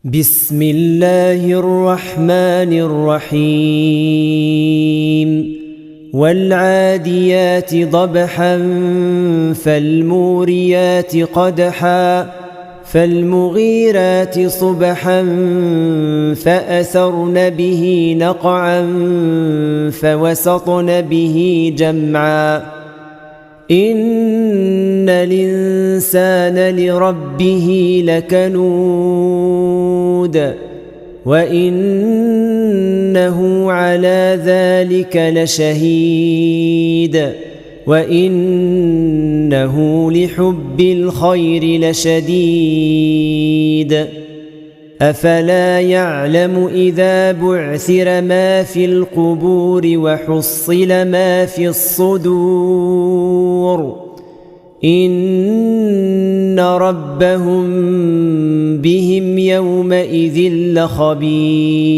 بسم الله الرحمن الرحيم والعاديات ضبحا فالموريات قدحا فالمغيرات صبحا فأثرن به نقعا فوسطن به جمعا إن الإنسان لربه لكنود وإنه على ذلك لشهيد وإنه لحب الخير لشديد أفلا يعلم إذا بعثر ما في القبور وحصل ما في الصدور إن ربهم بهم يومئذ لخبير